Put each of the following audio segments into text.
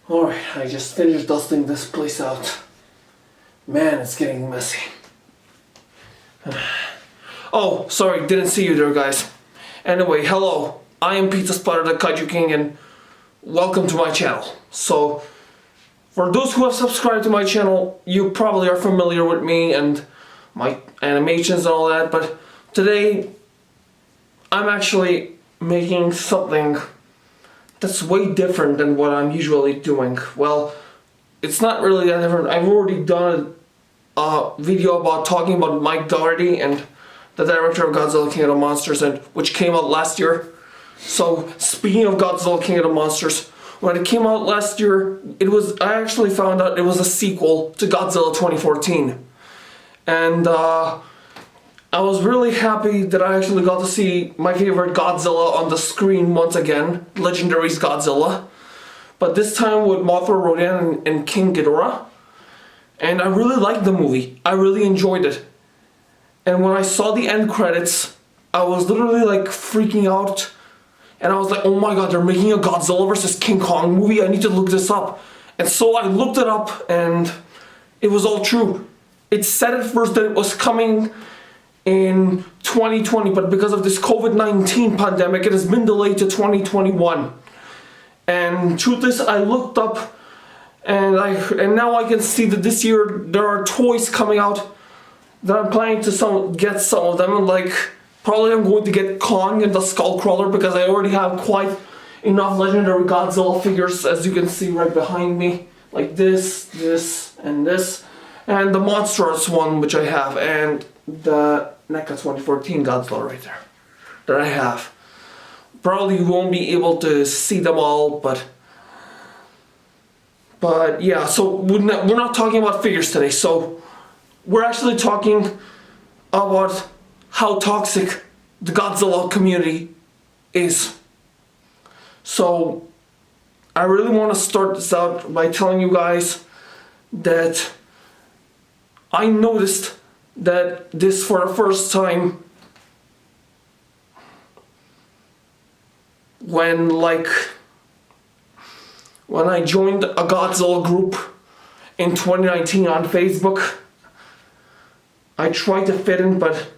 Alright, I just finished dusting this place out. Man, it's getting messy. Oh, sorry, didn't see you there, guys. Anyway, hello. I am Pizza Splatter, the Kaiju King, and welcome to my channel. So, for those who have subscribed to my channel, you probably are familiar with me and my animations and all that, but today, I'm actually making something that's way different than what I'm usually doing. Well, it's not really that different. I've already done a video about talking about Mike Dougherty and the director of Godzilla King of the Monsters, and which came out last year. So speaking of Godzilla King of the Monsters, when it came out last year, I actually found out it was a sequel to Godzilla 2014. And I was really happy that I actually got to see my favorite Godzilla on the screen once again, Legendary's Godzilla. But this time with Mothra Rodan and King Ghidorah. And I really liked the movie. I really enjoyed it. And when I saw the end credits, I was literally like freaking out. And I was like, oh my god, they're making a Godzilla vs. King Kong movie? I need to look this up. And so I looked it up and it was all true. It said at first that it was coming in 2020, but because of this COVID-19 pandemic, it has been delayed to 2021. And truth is, I looked up and now I can see that this year there are toys coming out that I'm planning to get some of them, and like probably I'm going to get Kong and the Skullcrawler because I already have quite enough legendary Godzilla figures, as you can see right behind me, like this, and this, and the monstrous one which I have, and the NECA 2014 Godzilla right there that I have. Probably you won't be able to see them all, but yeah, so we're not talking about figures today, so we're actually talking about how toxic the Godzilla community is. So I really want to start this out by telling you guys that I noticed that this for the first time when I joined a Godzilla group in 2019 on Facebook. I tried to fit in, but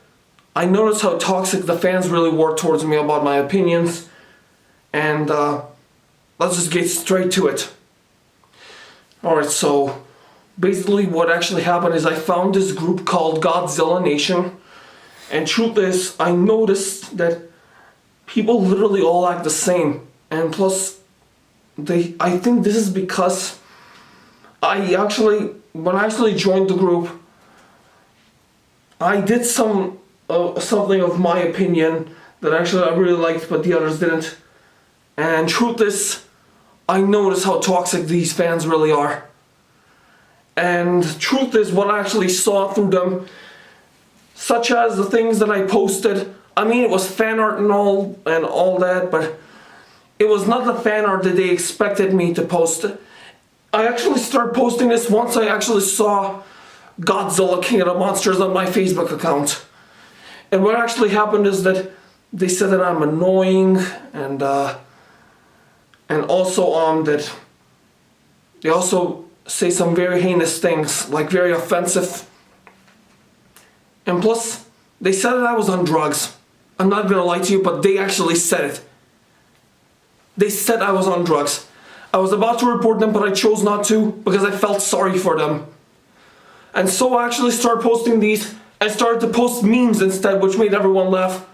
I noticed how toxic the fans really were towards me about my opinions, and let's just get straight to it. Alright, so basically what actually happened is I found this group called Godzilla Nation, and truth is, I noticed that people literally all act the same, and plus I think this is because when I actually joined the group, I did something of my opinion that actually I really liked but the others didn't, and truth is, I noticed how toxic these fans really are. And truth is, what I actually saw through them, such as the things that I posted, I mean it was fan art and all that, but it was not the fan art that they expected me to post. I actually started posting this once I actually saw Godzilla King of the Monsters on my Facebook account. And what actually happened is that they said that I'm annoying, and also that they also say some very heinous things, like very offensive. And plus, they said that I was on drugs. I'm not gonna lie to you, but they actually said it. They said I was on drugs. I was about to report them, but I chose not to because I felt sorry for them. And so I actually started posting these and started to post memes instead, which made everyone laugh.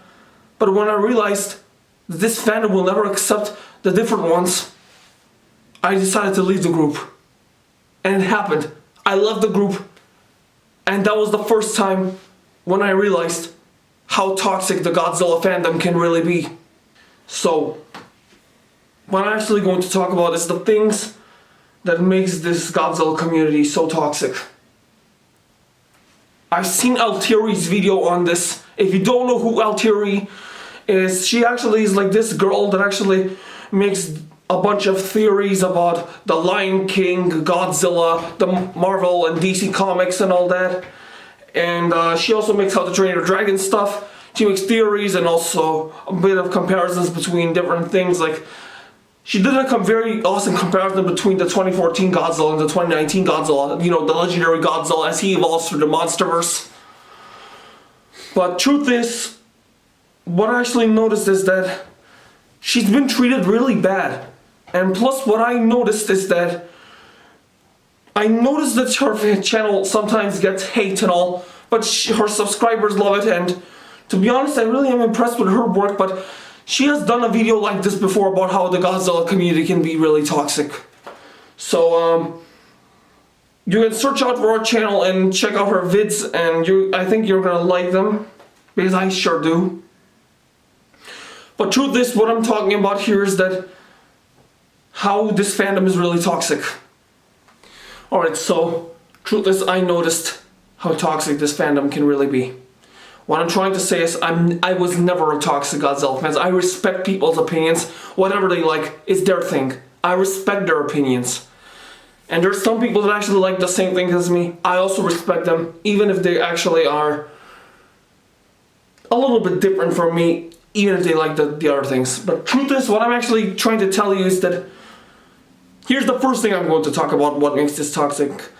But when I realized that this fandom will never accept the different ones, I decided to leave the group. And it happened. I left the group, and that was the first time when I realized how toxic the Godzilla fandom can really be. So what I'm actually going to talk about is the things that makes this Godzilla community so toxic. I've seen Altieri's video on this. If you don't know who Altieri is, she actually is like this girl that actually makes a bunch of theories about the Lion King, Godzilla, the Marvel and DC comics and all that. And she also makes How to Train Your Dragon stuff. She makes theories and also a bit of comparisons between different things like she did like a very awesome comparison between the 2014 Godzilla and the 2019 Godzilla, you know, the legendary Godzilla as he evolves through the monsterverse. But truth is, what I actually noticed is that she's been treated really bad. And plus what I noticed is that I noticed that her channel sometimes gets hate and all, but her subscribers love it, and to be honest, I really am impressed with her work, but she has done a video like this before about how the Godzilla community can be really toxic. So, you can search out for her channel and check out her vids, and I think you're gonna like them, because I sure do. But truth is, what I'm talking about here is that how this fandom is really toxic. Alright, so, truth is, I noticed how toxic this fandom can really be. What I'm trying to say is, I was never a toxic Godzilla fan. I respect people's opinions. Whatever they like is their thing. I respect their opinions. And there's some people that actually like the same thing as me. I also respect them, even if they actually are a little bit different from me, even if they like the other things. But truth is, what I'm actually trying to tell you is that here's the first thing I'm going to talk about, what makes this toxic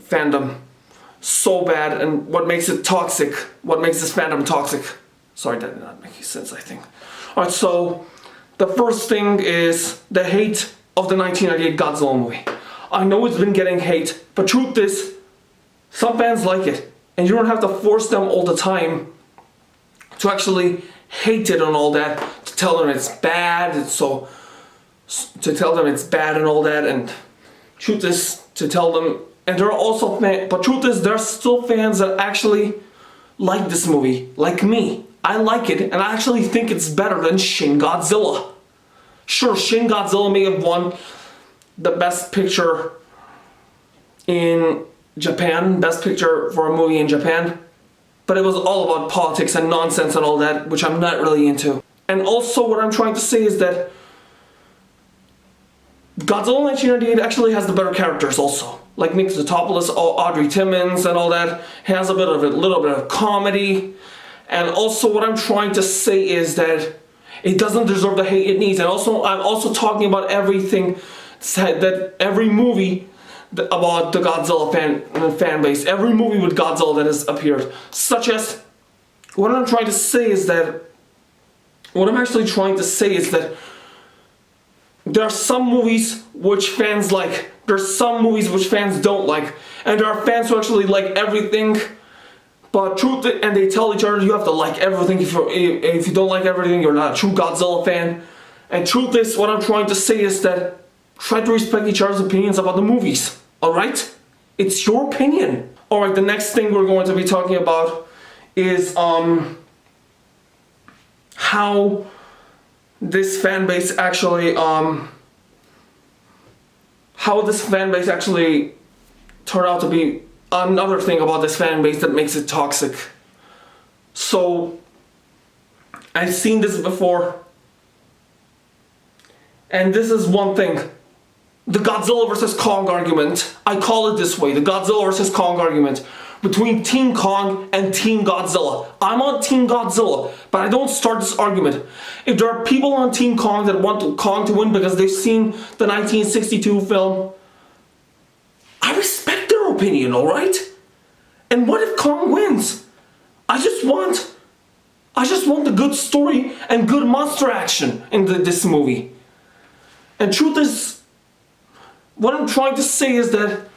fandom so bad, and what makes it toxic, what makes this fandom toxic. Sorry, that did not make sense, I think. Alright, so the first thing is the hate of the 1998 Godzilla movie. I know it's been getting hate, but truth is, some fans like it, and you don't have to force them all the time to actually hate it and all that, to tell them it's bad, to tell them it's bad and all that, and truth is, to tell them. And there are also fans, but truth is, there are still fans that actually like this movie, like me. I like it, and I actually think it's better than Shin Godzilla. Sure, Shin Godzilla may have won the best picture in Japan, best picture for a movie in Japan, but it was all about politics and nonsense and all that, which I'm not really into. And also, what I'm trying to say is that Godzilla 1998 actually has the better characters also. Like Nick Zotopoulos, Audrey Timmons and all that, has a little bit of comedy. And also what I'm trying to say is that it doesn't deserve the hate it needs. And also I'm also talking about everything that every movie about the Godzilla fan base, every movie with Godzilla that has appeared. Such as, what I'm trying to say is that, what I'm actually trying to say is that there are some movies which fans like, there are some movies which fans don't like, and there are fans who actually like everything, but truth, and they tell each other you have to like everything. If you don't like everything, you're not a true Godzilla fan. And truth is, what I'm trying to say is that try to respect each other's opinions about the movies, alright? It's your opinion. Alright, the next thing we're going to be talking about is how this fan base actually turned out to be another thing about this fan base that makes it toxic. So I've seen this before, and this is one thing. The Godzilla versus Kong argument, I call it this way, the Godzilla versus Kong argument between Team Kong and Team Godzilla. I'm on Team Godzilla, but I don't start this argument. If there are people on Team Kong that want Kong to win because they've seen the 1962 film, I respect their opinion, alright? And what if Kong wins? I just want the good story and good monster action in this movie. And truth is, what I'm trying to say is that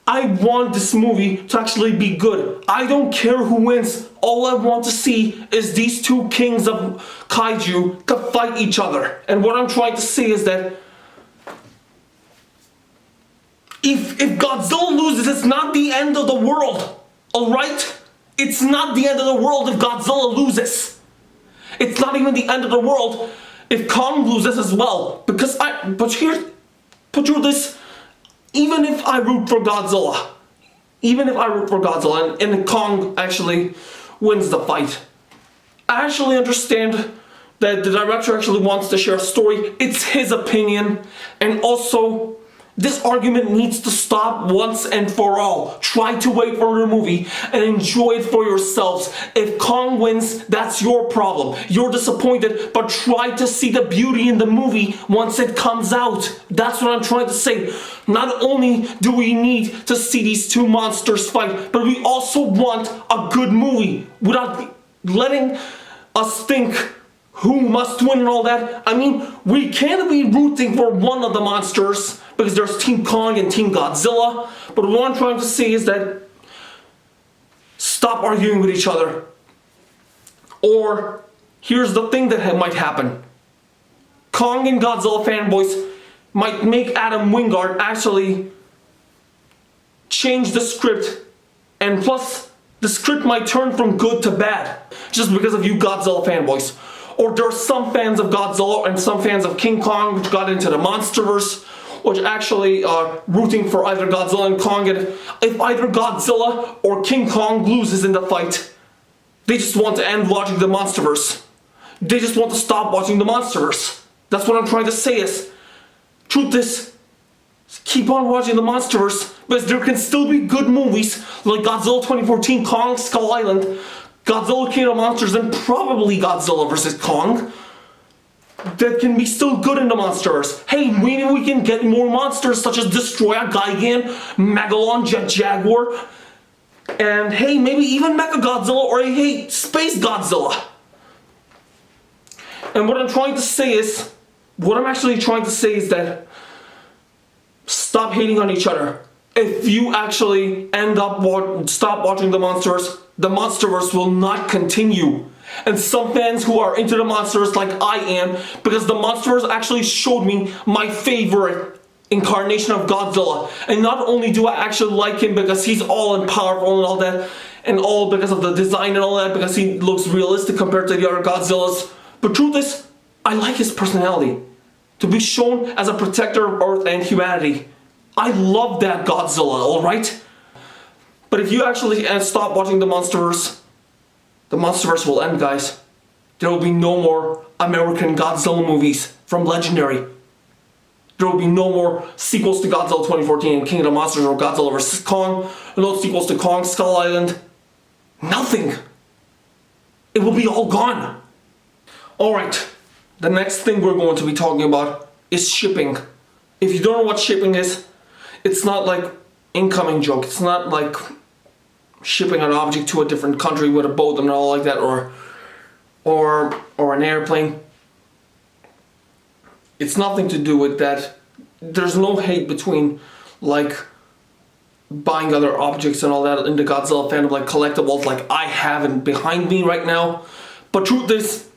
I want this movie to actually be good. I don't care who wins. All I want to see is these two kings of Kaiju to fight each other. And what I'm trying to say is that if Godzilla loses, it's not the end of the world. Alright? It's not the end of the world if Godzilla loses. It's not even the end of the world if Kong loses as well. But through this, even if I root for Godzilla, and Kong actually wins the fight, I actually understand that the director actually wants to share a story. It's his opinion, and also This argument needs to stop once and for all. Try to wait for the movie and enjoy it for yourselves. If Kong wins, that's your problem. You're disappointed, but try to see the beauty in the movie once it comes out. That's what I'm trying to say. Not only do we need to see these two monsters fight, but we also want a good movie without letting us think who must win and all that. I mean, we can't be rooting for one of the monsters because there's Team Kong and Team Godzilla. But what I'm trying to say is that stop arguing with each other. Or here's the thing that might happen. Kong and Godzilla fanboys might make Adam Wingard actually change the script, and plus the script might turn from good to bad just because of you Godzilla fanboys. Or there are some fans of Godzilla and some fans of King Kong which got into the Monsterverse, which actually are rooting for either Godzilla and Kong, and if either Godzilla or King Kong loses in the fight, they just want to end watching the Monsterverse. They just want to stop watching the Monsterverse. That's what I'm trying to say is, truth is, keep on watching the Monsterverse, because there can still be good movies like Godzilla 2014, Kong Skull Island, Godzilla King of Monsters, and probably Godzilla vs. Kong that can be still good in the Monsterverse. Hey, maybe we can get more monsters such as Destroyer, Gigan, Megalon, Jet Jaguar, and hey, maybe even Mechagodzilla or hey, Space Godzilla. And what I'm trying to say is, that stop hating on each other. If you actually end up stop watching the Monsterverse will not continue. And some fans who are into the Monsterverse like I am, because the Monsterverse actually showed me my favorite incarnation of Godzilla. And not only do I actually like him because he's all and powerful and all that, and all because of the design and all that, because he looks realistic compared to the other Godzillas, but truth is, I like his personality. To be shown as a protector of Earth and humanity. I love that Godzilla, alright? But if you actually stop watching the Monsterverse will end, guys. There will be no more American Godzilla movies from Legendary. There will be no more sequels to Godzilla 2014 and King of the Monsters or Godzilla vs. Kong, no sequels to Kong Skull Island. Nothing. It will be all gone. Alright, the next thing we're going to be talking about is shipping. If you don't know what shipping is, it's not like incoming joke. It's not like shipping an object to a different country with a boat and all like that, or an airplane. It's nothing to do with that. There's no hate between like buying other objects and all that in the Godzilla fandom, like collectibles like I have it behind me right now. But truth is,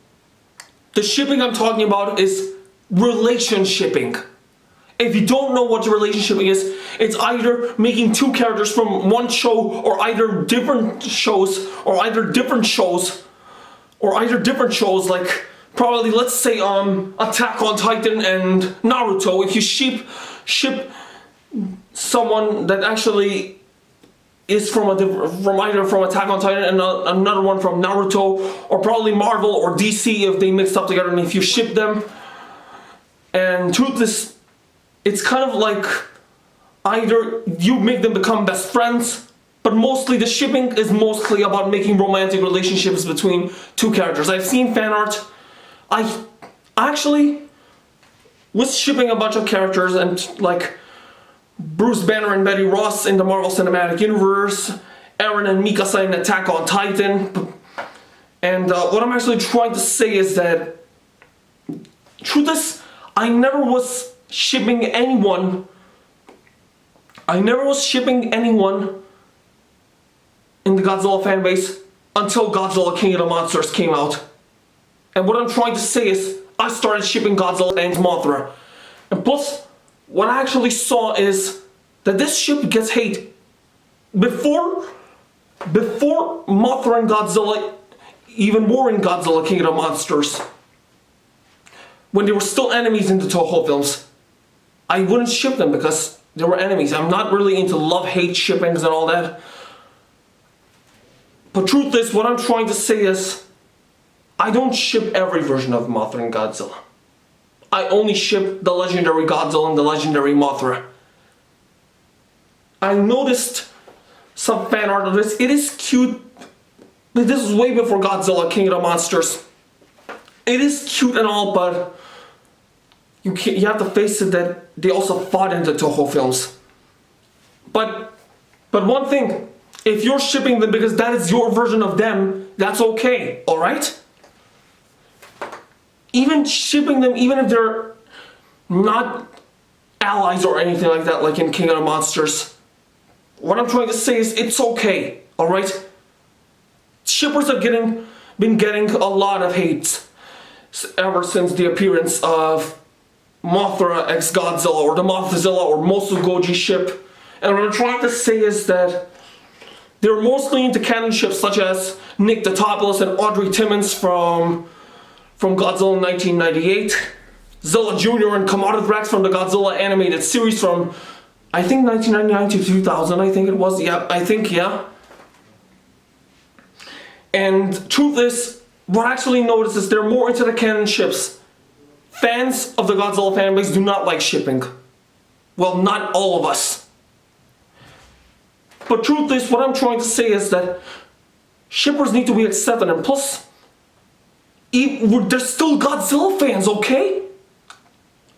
the shipping I'm talking about is relation shipping. If you don't know what relationship is, it's either making two characters from one show, or either different shows, like probably, let's say, Attack on Titan and Naruto. If you ship someone that actually is from either from Attack on Titan and another one from Naruto, or probably Marvel or DC if they mixed up together, and if you ship them, and truth is, it's kind of like either you make them become best friends, but mostly the shipping is mostly about making romantic relationships between two characters. I've seen fan art. I actually was shipping a bunch of characters, and like Bruce Banner and Betty Ross in the Marvel Cinematic Universe, Eren and Mikasa in Attack on Titan. And what I'm actually trying to say is that, through this, I never was shipping anyone in the Godzilla fanbase until Godzilla King of the Monsters came out. And what I'm trying to say is, I started shipping Godzilla and Mothra. And plus, what I actually saw is that this ship gets hate. Before Mothra and Godzilla even were in Godzilla King of the Monsters, when they were still enemies in the Toho films, I wouldn't ship them because they were enemies. I'm not really into love-hate shippings and all that. But truth is, what I'm trying to say is, I don't ship every version of Mothra and Godzilla. I only ship the legendary Godzilla and the legendary Mothra. I noticed some fan art of this. It is cute. This is way before Godzilla, King of the Monsters. It is cute and all, but you have to face it that they also fought into Toho films. But one thing, if you're shipping them because that is your version of them, that's okay, alright? Even shipping them, even if they're not allies or anything like that, like in King of the Monsters, what I'm trying to say is it's okay, alright? Shippers have been getting a lot of hate ever since the appearance of Mothra x Godzilla, or the Mothzilla, or most of Goji ship. And what I'm trying to say is that they're mostly into canon ships such as Nick Tatopoulos and Audrey Timmons from Godzilla 1998, Zilla Jr. and Commodithrax from the Godzilla animated series from, I think, 1999 to 2000, I think it was, yeah. And truth is, what I actually noticed is they're more into the canon ships. Fans of the Godzilla fanbase do not like shipping. Well, not all of us. But truth is, what I'm trying to say is that shippers need to be accepted, and plus, they're still Godzilla fans, okay?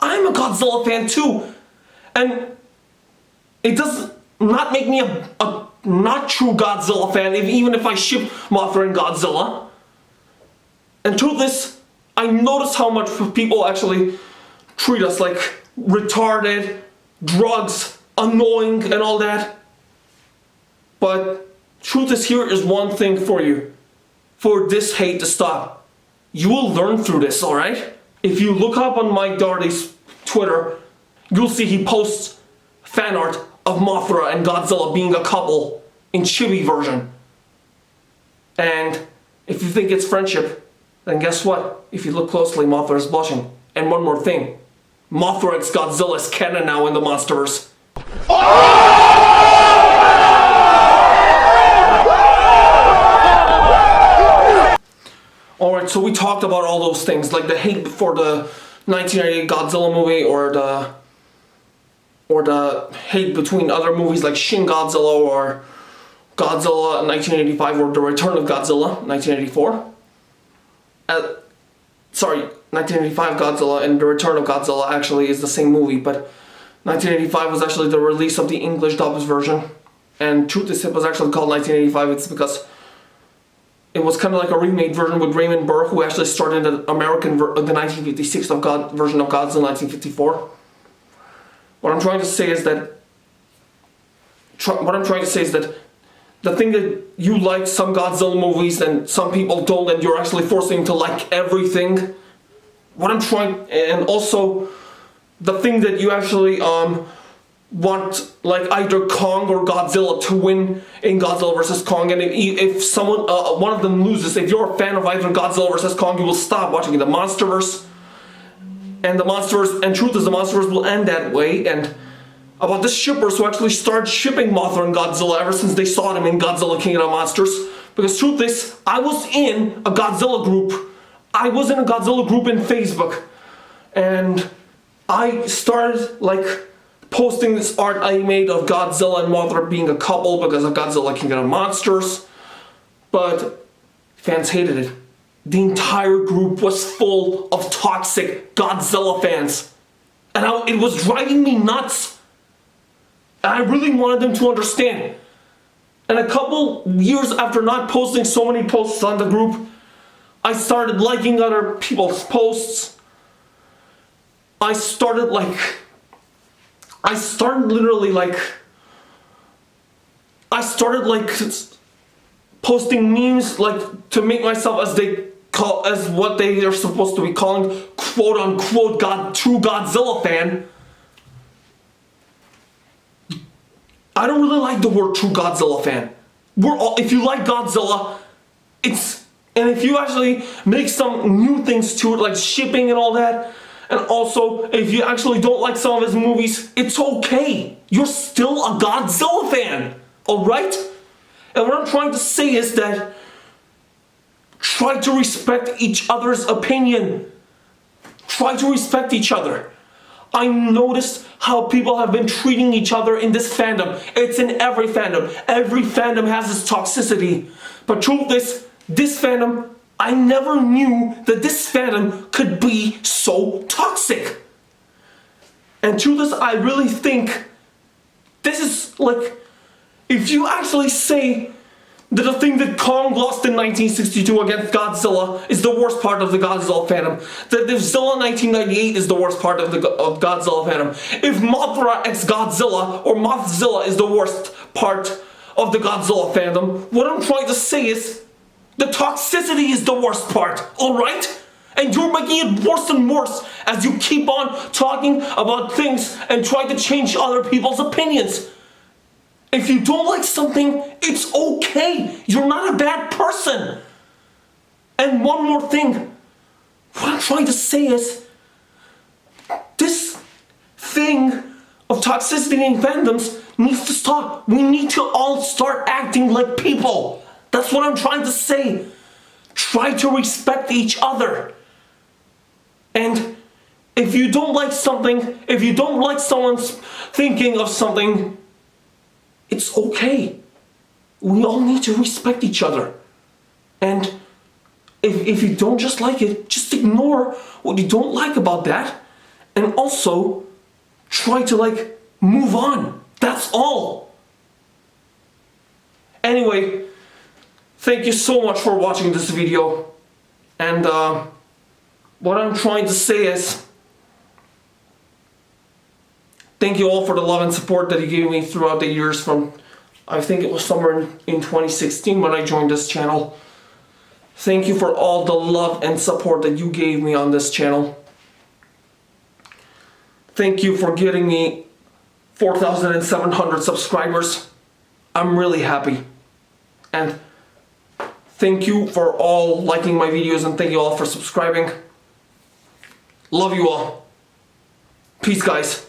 I'm a Godzilla fan too. And it does not make me a not true Godzilla fan, even if I ship Mothra and Godzilla. And truth is, I notice how much people actually treat us like retarded, drugs, annoying, and all that. But truth is, here is one thing for you. For this hate to stop. You will learn through this, alright? If you look up on Mike Doherty's Twitter, you'll see he posts fan art of Mothra and Godzilla being a couple in chibi version. And if you think it's friendship, then guess what? If you look closely, Mothra is blushing. And one more thing. Mothra x Godzilla is canon now in the Monsterverse. Alright, so we talked about all those things, like the hate for the 1998 Godzilla movie, or the hate between other movies like Shin Godzilla or Godzilla 1985, or The Return of Godzilla 1984. 1985 Godzilla and The Return of Godzilla actually is the same movie, but 1985 was actually the release of the English dubbed version. And truth is, it was actually called 1985, it's because it was kind of like a remade version with Raymond Burr, who actually starred in the American the 1956 version of Godzilla 1954. What I'm trying to say is that the thing that you like some Godzilla movies and some people don't, and you're actually forcing to like everything. And also the thing that you actually want, like, either Kong or Godzilla to win in Godzilla vs. Kong, and if someone, one of them loses, if you're a fan of either Godzilla vs. Kong, you will stop watching the Monsterverse. And truth is, the Monsterverse will end that way. And about the shippers who actually started shipping Mothra and Godzilla ever since they saw them in Godzilla King of the Monsters. Because truth is, I was in a Godzilla group. I was in a Godzilla group in Facebook. And I started, like, posting this art I made of Godzilla and Mothra being a couple because of Godzilla King of the Monsters. But fans hated it. The entire group was full of toxic Godzilla fans. And it was driving me nuts. And I really wanted them to understand. And a couple years after not posting so many posts on the group, I started liking other people's posts. I started posting memes, like, to make myself, as what they are supposed to be calling, quote unquote, true Godzilla fan. I don't really like the word true Godzilla fan. If you like Godzilla, and if you actually make some new things to it, like shipping and all that, and also, if you actually don't like some of his movies, it's okay. You're still a Godzilla fan, alright? And what I'm trying to say is that try to respect each other's opinion. Try to respect each other. I noticed how people have been treating each other in this fandom. It's in every fandom. Every fandom has its toxicity. But truth is, this fandom, I never knew that this fandom could be so toxic. And truth is, I really think this is like, if you actually say that the thing that Kong lost in 1962 against Godzilla is the worst part of the Godzilla fandom, that if Zilla 1998 is the worst part of the Godzilla fandom, if Mothra x Godzilla or Mothzilla is the worst part of the Godzilla fandom, what I'm trying to say is the toxicity is the worst part, alright? And you're making it worse and worse as you keep on talking about things and try to change other people's opinions. If you don't like something, it's okay. You're not a bad person. And one more thing. What I'm trying to say is, this thing of toxicity in fandoms needs to stop. We need to all start acting like people. That's what I'm trying to say. Try to respect each other. And if you don't like something, if you don't like someone's thinking of something, it's okay. We all need to respect each other. And if you don't just like it, just ignore what you don't like about that. And also, try to move on. That's all. Anyway, thank you so much for watching this video. And what I'm trying to say is, thank you all for the love and support that you gave me throughout the years from, I think it was somewhere in 2016 when I joined this channel. Thank you for all the love and support that you gave me on this channel. Thank you for getting me 4,700 subscribers. I'm really happy. And thank you for all liking my videos and thank you all for subscribing. Love you all. Peace, guys.